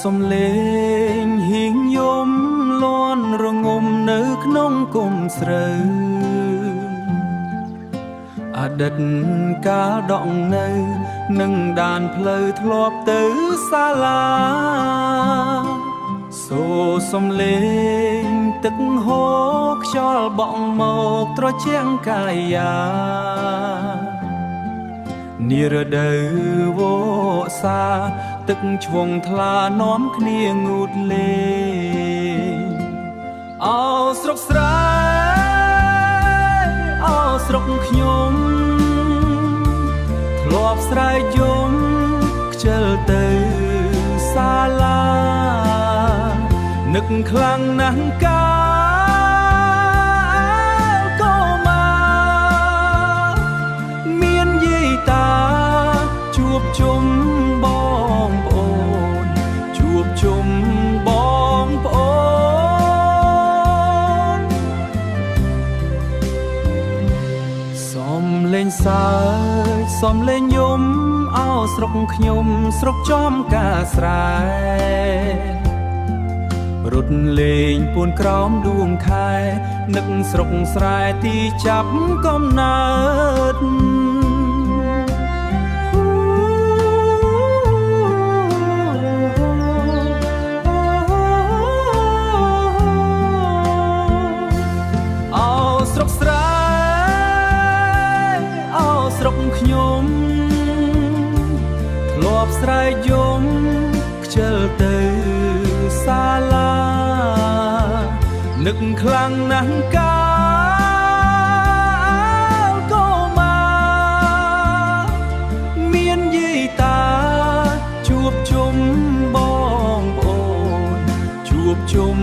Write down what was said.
សំឡេងហៀងយំលាន់រងំនៅក្នុងគុំស្រូវអតីតកាលដក់នៅនឹងដានផ្លូវធ្លាប់ទៅសាលាសូរសំឡេងទឹកហូរខ្យល់បក់មកត្រជាក់កាយានារដូវវស្សាទឹកជ្វងថ្លានាំគ្នាងូតលេងអោស្រុកស្រែអោស្រុកខ្ញុំធ្លាប់ស្រែកយំខ្ជិលទៅសាលានឹកខ្លាំងណាស់កាលក៏មកមានយាយតាជួបជុំបងប្អូនជួបជុំបងប្អូនសំលេងសើចសំលេងយំអោស្រុកខ្ញុំស្រុកចំការស្រែរត់លេងពួនក្រោមដួងខែនឹកស្រុកស្រែទីចាប់កំណើតអោស្រុកស្រែអោស្រុកខ្ញុំធ្លាប់ស្រែកយំខ្ជិលទៅសាលានឹកខ្លាំងណាស់កាលក៏មកមានយាយតាជួបជុំបងប្អូនជួបជុំ